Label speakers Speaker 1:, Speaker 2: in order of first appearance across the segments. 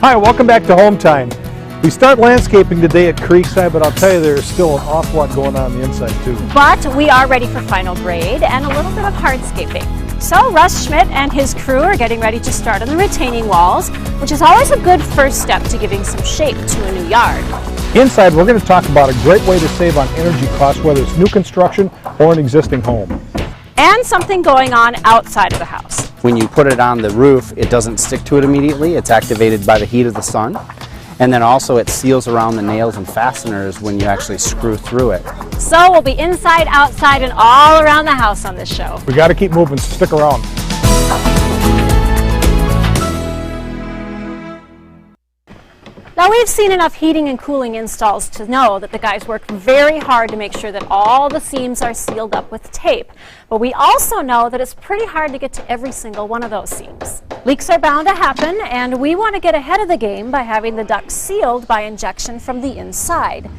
Speaker 1: Hi, welcome back to Home Time. We start landscaping today at Creekside, but I'll tell you there's still an awful lot going on the inside too.
Speaker 2: But we are ready for final grade and a little bit of hardscaping. So Russ Schmidt and his crew are getting ready to start on the retaining walls, which is always a good first step to giving some shape to a new yard.
Speaker 1: Inside, we're going to talk about a great way to save on energy costs, whether it's new construction or an existing home.
Speaker 2: And something going on outside of the house.
Speaker 3: When you put it on the roof, it doesn't stick to it immediately. It's activated by the heat of the sun. And then also it seals around the nails and fasteners when you actually screw through it.
Speaker 2: So we'll be inside, outside, and all around the house on this show.
Speaker 1: We got to keep moving, so stick around.
Speaker 2: Now we've seen enough heating and cooling installs to know that the guys work very hard to make sure that all the seams are sealed up with tape. But we also know that it's pretty hard to get to every single one of those seams. Leaks are bound to happen, and we want to get ahead of the game by having the ducts sealed by injection from the inside.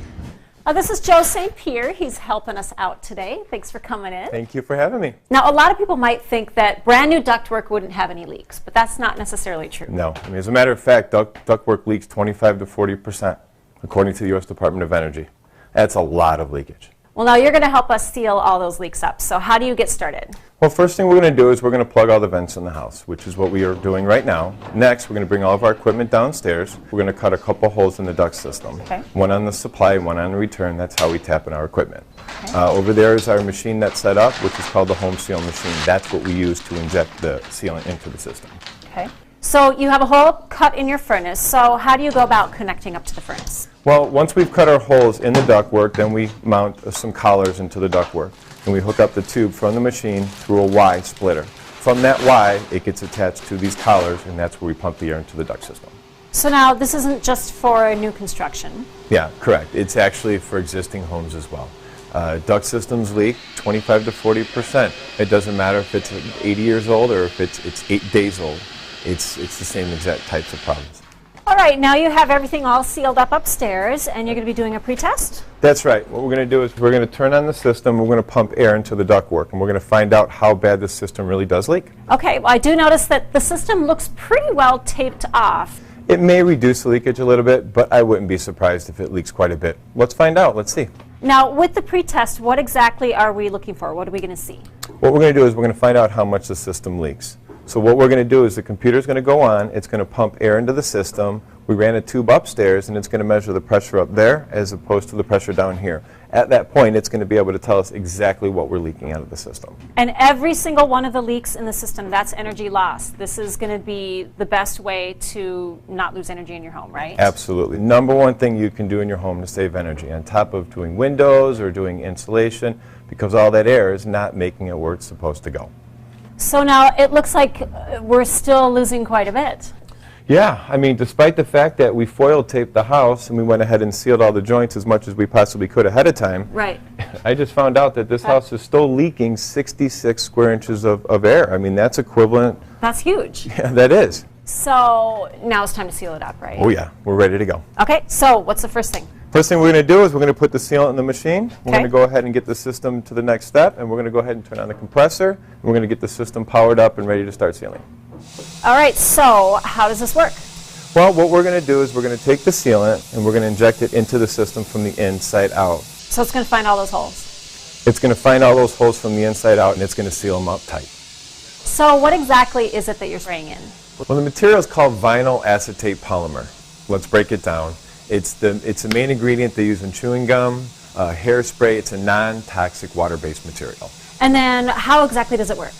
Speaker 2: This is Joe St. Pierre. He's helping us out today. Thanks for coming in.
Speaker 4: Thank you for having me.
Speaker 2: Now, a lot of people might think that brand new ductwork wouldn't have any leaks, but that's not necessarily true.
Speaker 4: No, I mean, as a matter of fact, ductwork leaks 25 to 40%, according to the U.S. Department of Energy. That's a lot of leakage.
Speaker 2: Well, now you're going to help us seal all those leaks up. So how do you get started?
Speaker 4: Well, first thing we're going to do is we're going to plug all the vents in the house, which is what we are doing right now. Next, we're going to bring all of our equipment downstairs. We're going to cut a couple holes in the duct system.
Speaker 2: Okay.
Speaker 4: One on the supply, one on the return. That's how we tap in our equipment. Okay. Over there is our machine that's set up, which is called the home seal machine. That's what we use to inject the sealant into the system.
Speaker 2: Okay. So you have a hole cut in your furnace. So how do you go about connecting up to the furnace?
Speaker 4: Well, once we've cut our holes in the ductwork, then we mount some collars into the ductwork. And we hook up the tube from the machine through a Y splitter. From that Y, it gets attached to these collars, and that's where we pump the air into the duct system.
Speaker 2: So now this isn't just for new construction.
Speaker 4: Yeah, correct. It's actually for existing homes as well. Duct systems leak 25 to 40%. It doesn't matter if it's 80 years old or if it's 8 days old. It's the same exact types of problems.
Speaker 2: All right, now you have everything all sealed up upstairs, and you're going to be doing a pre-test?
Speaker 4: That's right. What we're going to do is we're going to turn on the system, we're going to pump air into the ductwork, and we're going to find out how bad the system really does leak.
Speaker 2: Okay, well, I do notice that the system looks pretty well taped off.
Speaker 4: It may reduce the leakage a little bit, but I wouldn't be surprised if it leaks quite a bit. Let's find out. Let's see.
Speaker 2: Now, with the pre-test, what exactly are we looking for? What are we going to see?
Speaker 4: What we're going to do is we're going to find out how much the system leaks. So what we're going to do is the computer's going to go on, it's going to pump air into the system. We ran a tube upstairs, and it's going to measure the pressure up there as opposed to the pressure down here. At that point, it's going to be able to tell us exactly what we're leaking out of the system.
Speaker 2: And every single one of the leaks in the system, that's energy loss. This is going to be the best way to not lose energy in your home, right?
Speaker 4: Absolutely. Number one thing you can do in your home to save energy, on top of doing windows or doing insulation, because all that air is not making it where it's supposed to go.
Speaker 2: So now it looks like we're still losing quite a bit.
Speaker 4: Yeah, I mean, despite the fact that we foil taped the house and we went ahead and sealed all the joints as much as we possibly could ahead of time,
Speaker 2: right.
Speaker 4: I just found out that this house is still leaking 66 square inches of air. I mean, that's equivalent.
Speaker 2: That's huge.
Speaker 4: Yeah, that is.
Speaker 2: So now it's time to seal it up, right?
Speaker 4: Oh yeah, we're ready to go.
Speaker 2: Okay, so what's the first thing?
Speaker 4: First thing we're going to do is we're going to put the sealant in the machine.
Speaker 2: Okay.
Speaker 4: We're going to go ahead and get the system to the next step, and we're going to go ahead and turn on the compressor. And we're going to get the system powered up and ready to start sealing.
Speaker 2: All right, so how does this work?
Speaker 4: Well, what we're going to do is we're going to take the sealant and we're going to inject it into the system from the inside out.
Speaker 2: So it's going to find all those holes?
Speaker 4: It's going to find all those holes from the inside out, and it's going to seal them up tight.
Speaker 2: So what exactly is it that you're spraying in?
Speaker 4: Well, the material is called vinyl acetate polymer. Let's break it down. It's the main ingredient they use in chewing gum, hairspray. It's a non-toxic water-based material.
Speaker 2: And then how exactly does it work?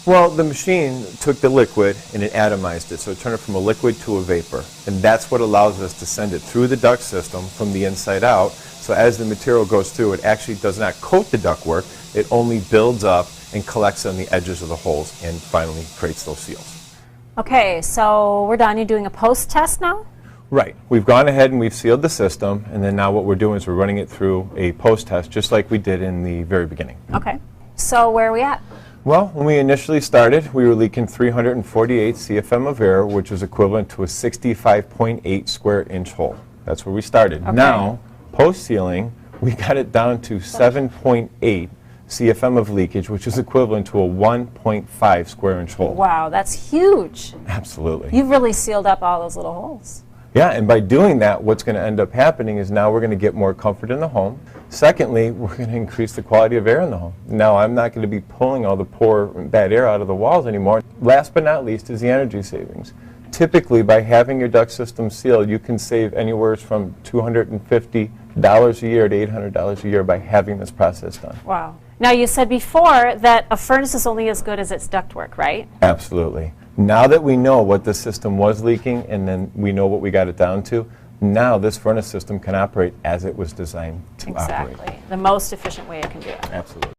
Speaker 4: Well, the machine took the liquid and it atomized it, so it turned it from a liquid to a vapor. And that's what allows us to send it through the duct system from the inside out. So as the material goes through, it actually does not coat the ductwork. It only builds up and collects on the edges of the holes and finally creates those seals.
Speaker 2: Okay, so we're done. You're doing a post-test now?
Speaker 4: Right. We've gone ahead and we've sealed the system, and then now what we're doing is we're running it through a post-test just like we did in the very beginning.
Speaker 2: Okay. So where are we at?
Speaker 4: Well, when we initially started, we were leaking 348 CFM of air, which is equivalent to a 65.8 square inch hole. That's where we started.
Speaker 2: Okay.
Speaker 4: Now, post-sealing, we got it down to 7.8 CFM of leakage, which is equivalent to a 1.5 square inch hole.
Speaker 2: Wow, that's huge.
Speaker 4: Absolutely.
Speaker 2: You've really sealed up all those little holes.
Speaker 4: Yeah, and by doing that, what's going to end up happening is now we're going to get more comfort in the home. Secondly, we're going to increase the quality of air in the home. Now, I'm not going to be pulling all the poor, bad air out of the walls anymore. Last but not least is the energy savings. Typically, by having your duct system sealed, you can save anywhere from $250 a year to $800 a year by having this process done.
Speaker 2: Wow. Now, you said before that a furnace is only as good as its ductwork, right?
Speaker 4: Absolutely. Now that we know what the system was leaking and then we know what we got it down to, now this furnace system can operate as it was designed to operate.
Speaker 2: Exactly. The most efficient way it can do it.
Speaker 4: Absolutely.